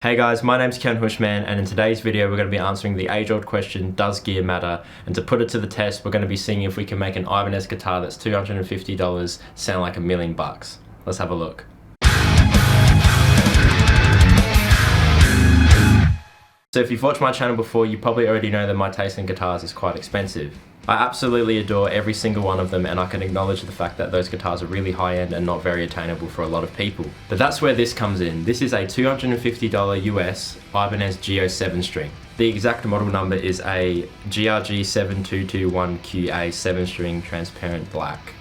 Hey guys, my name's Keyan Houshmand, and in today's video we're going to be answering the age-old question, does gear matter? And to put it to the test, we're going to be seeing if we can make an Ibanez guitar that's $250 sound like $1,000,000. Let's have a look. So if you've watched my channel before, you probably already know that my taste in guitars is quite expensive. I absolutely adore every single one of them, and I can acknowledge the fact that those guitars are really high-end and not very attainable for a lot of people. But that's where this comes in. This is a $250 US Ibanez Gio 7-string. The exact model number is a GRG7221AQ 7-string transparent black.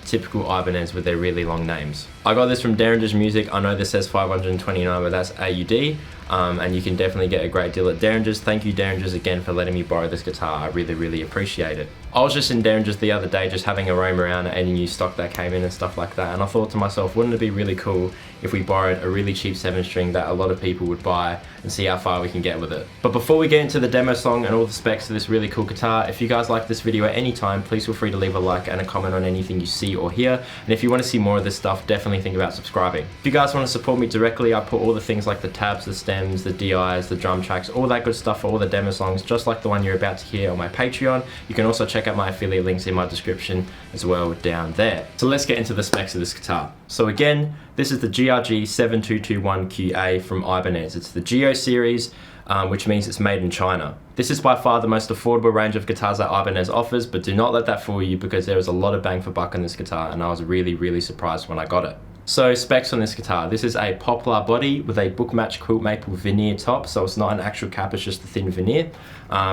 Typical Ibanez with their really long names. I got this from Derringer's Music. I know this says 529, but that's AUD. And you can definitely get a great deal at Derringer's. Thank you, Derringer's, again for letting me borrow this guitar. I really appreciate it. I was just in Derringer's the other day just having a roam around at any new stock that came in and stuff like that, and I thought to myself, wouldn't it be really cool if we borrowed a really cheap 7-string that a lot of people would buy and see how far we can get with it. But before we get into the demo song and all the specs of this really cool guitar, if you guys like this video at any time, please feel free to leave a like and a comment on anything you see or hear. And if you want to see more of this stuff, definitely think about subscribing. If you guys want to support me directly, I put all the things like the tabs, the stems, the DIs, the drum tracks, all that good stuff for all the demo songs, just like the one you're about to hear on my Patreon. You can also check out my affiliate links in my description as well down there. So let's get into the specs of this guitar. So again, this is the GRG7221AQ from Ibanez. It's the Gio series, which means it's made in China. This is by far the most affordable range of guitars that Ibanez offers, but do not let that fool you because there is a lot of bang for buck on this guitar, and I was really surprised when I got it. So specs on this guitar, this is a poplar body with a book match quilt maple veneer top, so it's not an actual cap, it's just a thin veneer.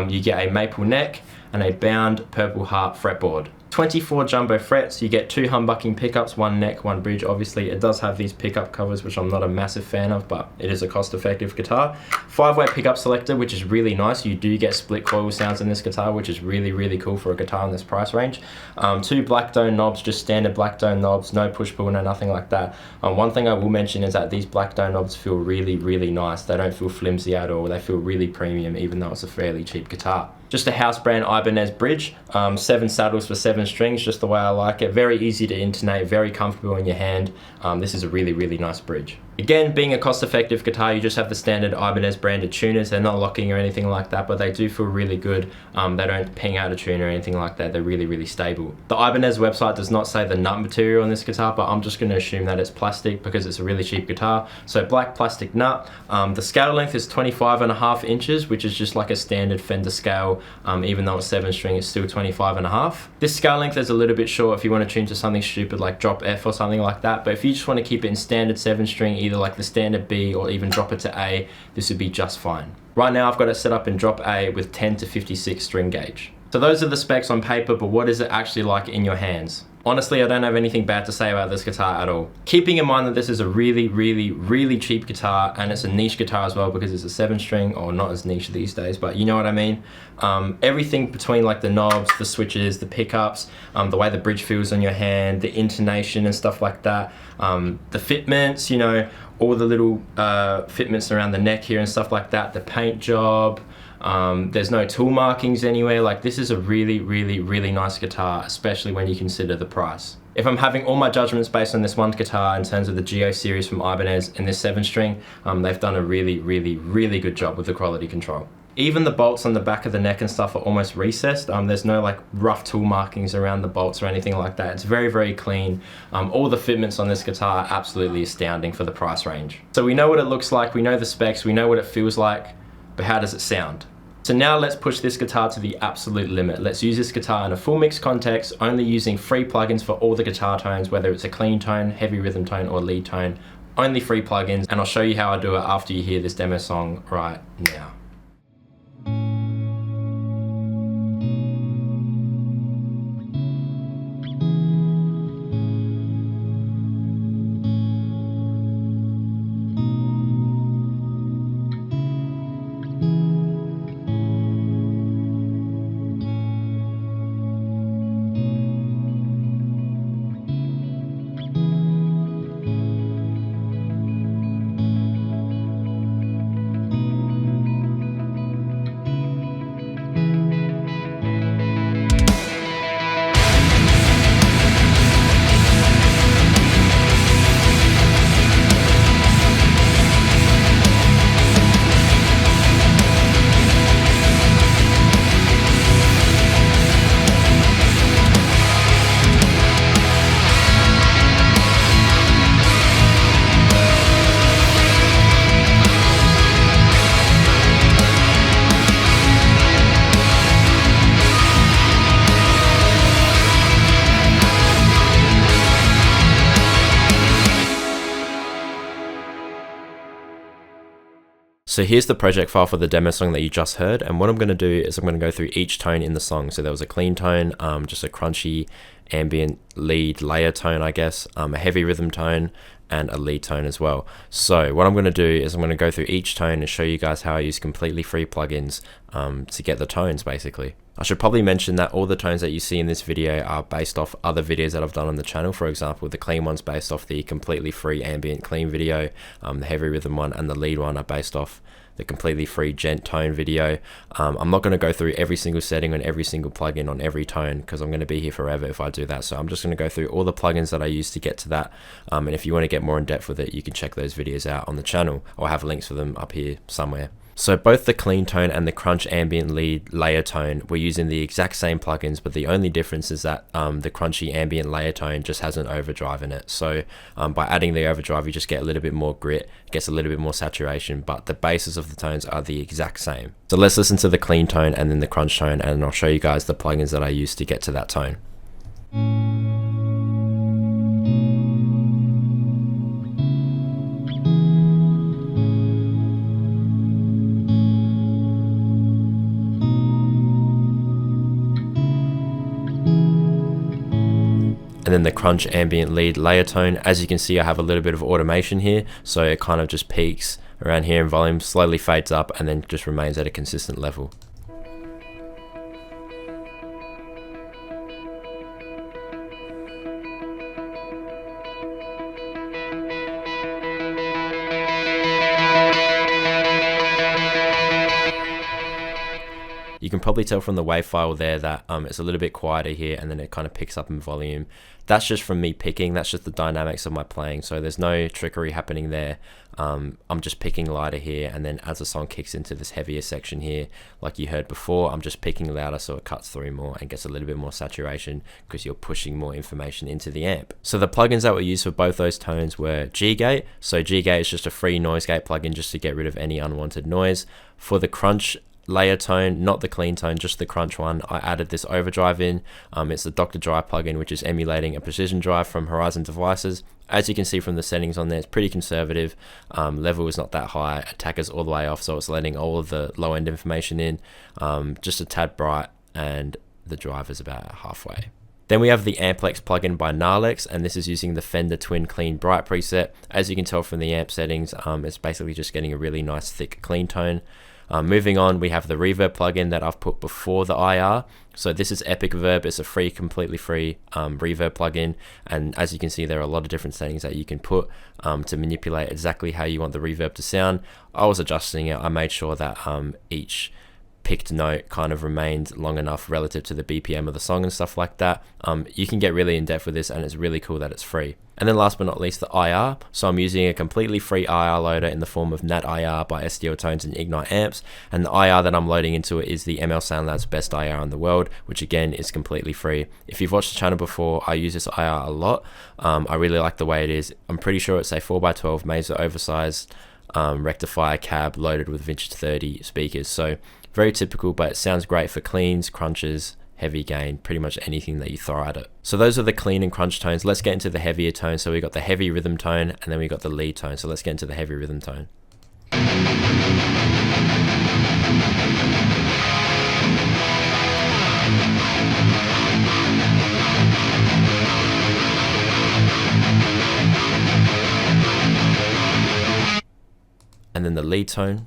You get a maple neck and a bound purple heart fretboard. 24 jumbo frets, you get 2 humbucking pickups, 1 neck, 1 bridge. Obviously it does have these pickup covers, which I'm not a massive fan of, but it is a cost-effective guitar. 5-way pickup selector, which is really nice. You do get split coil sounds in this guitar, which is really cool for a guitar in this price range. 2 black dome knobs, just standard black dome knobs, no push pull, no nothing like that. One thing I will mention is that these black dome knobs feel really nice. They don't feel flimsy at all. They feel really premium, even though it's a fairly cheap guitar. Just a house brand Ibanez bridge, 7 saddles for 7 strings, just the way I like it. Very easy to intonate, very comfortable in your hand. This is a really nice bridge. Again, being a cost-effective guitar, you just have the standard Ibanez branded tuners. They're not locking or anything like that, but they do feel really good. They don't ping out a tune or anything like that. They're really stable. The Ibanez website does not say the nut material on this guitar, but I'm just going to assume that it's plastic because it's a really cheap guitar. So black plastic nut. The scale length is 25.5 inches, which is just like a standard Fender scale. Even though it's 7-string, it's still 25.5. This scale length is a little bit short if you want to tune to something stupid like drop F or something like that, but if you just want to keep it in standard 7-string, either like the standard B or even drop it to A, this would be just fine. Right now I've got it set up in drop A with 10 to 56 string gauge. So those are the specs on paper, but what is it actually like in your hands? Honestly, I don't have anything bad to say about this guitar at all. Keeping in mind that this is a really cheap guitar, and it's a niche guitar as well because it's a 7-string, or not as niche these days, but you know what I mean. Everything between like the knobs, the switches, the pickups, the way the bridge feels on your hand, the intonation and stuff like that, the fitments, you know, all the little fitments around the neck here and stuff like that, the paint job. There's no tool markings anywhere. Like, this is a really nice guitar, especially when you consider the price. If I'm having all my judgments based on this one guitar in terms of the Gio series from Ibanez and this 7-string, they've done a really good job with the quality control. Even the bolts on the back of the neck and stuff are almost recessed. There's no like rough tool markings around the bolts or anything like that. It's very clean. All the fitments on this guitar are absolutely astounding for the price range. So we know what it looks like, we know the specs, we know what it feels like, but how does it sound? So now let's push this guitar to the absolute limit. Let's use this guitar in a full mix context, only using free plugins for all the guitar tones, whether it's a clean tone, heavy rhythm tone, or lead tone. Only free plugins, and I'll show you how I do it after you hear this demo song right now. So here's the project file for the demo song that you just heard, and what I'm going to do is I'm going to go through each tone in the song. So there was a clean tone, just a crunchy ambient lead layer tone, I guess, a heavy rhythm tone, and a lead tone as well. So what I'm going to do is I'm going to go through each tone and show you guys how I use completely free plugins to get the tones, basically. I should probably mention that all the tones that you see in this video are based off other videos that I've done on the channel. For example, the clean one's based off the completely free ambient clean video, the heavy rhythm one and the lead one are based off the completely free gent tone video. I'm not going to go through every single setting on every single plugin on every tone because I'm going to be here forever if I do that. So I'm just going to go through all the plugins that I use to get to that. And if you want to get more in depth with it, you can check those videos out on the channel. I'll have links for them up here somewhere. So both the clean tone and the crunch ambient lead layer tone, we're using the exact same plugins, but the only difference is that the crunchy ambient layer tone just has an overdrive in it. So by adding the overdrive, you just get a little bit more grit, gets a little bit more saturation, but the bases of the tones are the exact same. So let's listen to the clean tone and then the crunch tone, and I'll show you guys the plugins that I use to get to that tone. And then the crunch ambient lead layer tone, as you can see I have a little bit of automation here, so it kind of just peaks around here in volume, slowly fades up and then just remains at a consistent level. You can probably tell from the wave file there that it's a little bit quieter here and then it kind of picks up in volume. That's just from me picking, that's just the dynamics of my playing, so there's no trickery happening there. I'm just picking lighter here, and then as the song kicks into this heavier section here, like you heard before, I'm just picking louder so it cuts through more and gets a little bit more saturation because you're pushing more information into the amp. So the plugins that were used for both those tones were G-Gate. So G-Gate is just a free noise gate plugin just to get rid of any unwanted noise. For the crunch layer tone, not the clean tone, just the crunch one, I added this overdrive in. It's the Dr. Drive plugin, which is emulating a precision drive from Horizon Devices. As you can see from the settings on there, it's pretty conservative. Level is not that high, attack is all the way off, so it's letting all of the low end information in, just a tad bright, and the drive is about halfway. Then we have the Amplex plugin by Nalex, and this is using the Fender Twin Clean Bright preset. As you can tell from the amp settings, it's basically just getting a really nice thick clean tone. Moving on, we have the reverb plugin that I've put before the IR. So this is Epic Verb. It's a free, completely free reverb plugin, and as you can see, there are a lot of different settings that you can put to manipulate exactly how you want the reverb to sound. I was adjusting it. I made sure that each picked note kind of remained long enough relative to the BPM of the song and stuff like that. You can get really in depth with this, and it's really cool that it's free. And then last but not least, the IR. So I'm using a completely free IR loader in the form of Nat IR by SDL Tones and Ignite Amps. And the IR that I'm loading into it is the ML Soundlab's best IR in the world, which again is completely free. If you've watched the channel before, I use this IR a lot. I really like the way it is. I'm pretty sure it's a 4x12 Mesa oversized rectifier cab loaded with Vintage 30 speakers. So very typical, but it sounds great for cleans, crunches, heavy gain, pretty much anything that you throw at it. So those are the clean and crunch tones. Let's get into the heavier tones. So we got the heavy rhythm tone, and then we got the lead tone. So let's get into the heavy rhythm tone. And then the lead tone.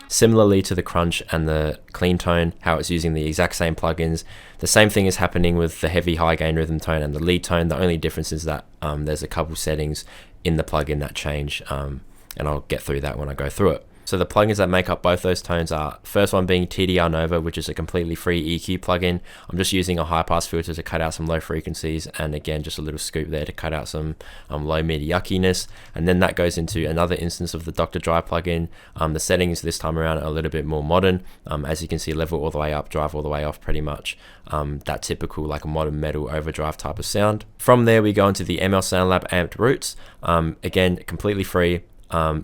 Similarly to the crunch and the clean tone, how it's using the exact same plugins. The same thing is happening with the heavy high gain rhythm tone and the lead tone. The only difference is that there's a couple settings in the plugin that change, and I'll get through that when I go through it. So the plugins that make up both those tones are, first one being TDR Nova, which is a completely free EQ plugin. I'm just using a high pass filter to cut out some low frequencies, and again just a little scoop there to cut out some low mid yuckiness. And then that goes into another instance of the Dr. Drive plugin. The settings this time around are a little bit more modern. As you can see, level all the way up, drive all the way off, pretty much that typical like a modern metal overdrive type of sound. From there we go into the ML Soundlab amped roots. Again, completely free.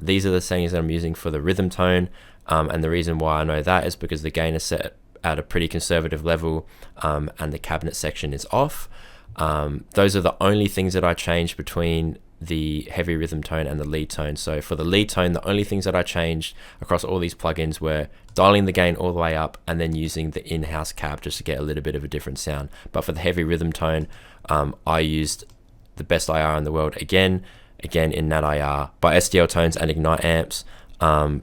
These are the settings that I'm using for the rhythm tone, and the reason why I know that is because the gain is set at a pretty conservative level, and the cabinet section is off. Those are the only things that I changed between the heavy rhythm tone and the lead tone. So for the lead tone, the only things that I changed across all these plugins were dialing the gain all the way up and then using the in-house cab just to get a little bit of a different sound. But for the heavy rhythm tone, I used the best IR in the world again in Nat IR by SDL Tones and Ignite amps.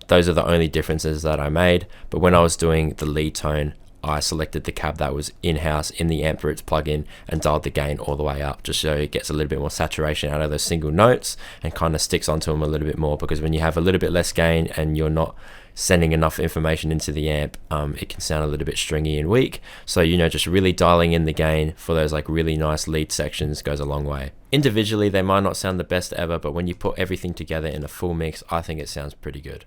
Those are the only differences that I made. But when I was doing the lead tone, I selected the cab that was in-house in the Amp Roots plugin and dialed the gain all the way up, just so it gets a little bit more saturation out of those single notes and kind of sticks onto them a little bit more, because when you have a little bit less gain and you're not sending enough information into the amp, it can sound a little bit stringy and weak. So, you know, just really dialing in the gain for those like really nice lead sections goes a long way. Individually, they might not sound the best ever, but when you put everything together in a full mix, I think it sounds pretty good.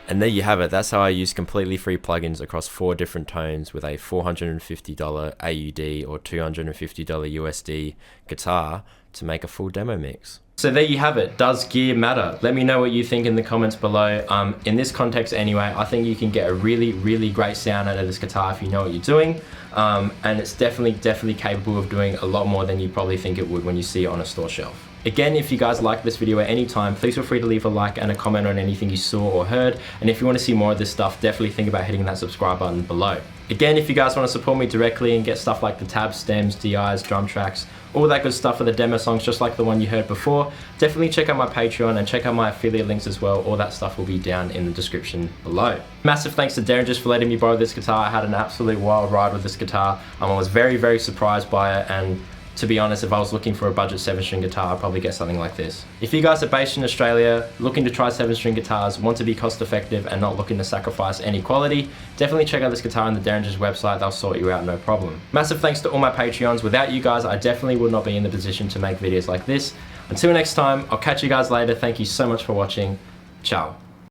And there you have it. That's how I use completely free plugins across 4 different tones with a $450 AUD or $250 USD guitar to make a full demo mix. So there you have it. Does gear matter? Let me know what you think in the comments below. In this context anyway, I think you can get a really great sound out of this guitar if you know what you're doing. And it's definitely capable of doing a lot more than you probably think it would when you see it on a store shelf. Again, if you guys like this video at any time, please feel free to leave a like and a comment on anything you saw or heard. And if you want to see more of this stuff, definitely think about hitting that subscribe button below. Again, if you guys want to support me directly and get stuff like the tabs, stems, DIs, drum tracks, all that good stuff for the demo songs, just like the one you heard before, definitely check out my Patreon and check out my affiliate links as well. All that stuff will be down in the description below. Massive thanks to Derren for letting me borrow this guitar. I had an absolute wild ride with this guitar. I was very surprised by it, and to be honest, if I was looking for a budget 7-string guitar, I'd probably get something like this. If you guys are based in Australia, looking to try 7-string guitars, want to be cost effective and not looking to sacrifice any quality, definitely check out this guitar on the Derringer's website. They'll sort you out no problem. Massive thanks to all my Patreons. Without you guys, I definitely would not be in the position to make videos like this. Until next time, I'll catch you guys later. Thank you so much for watching. Ciao.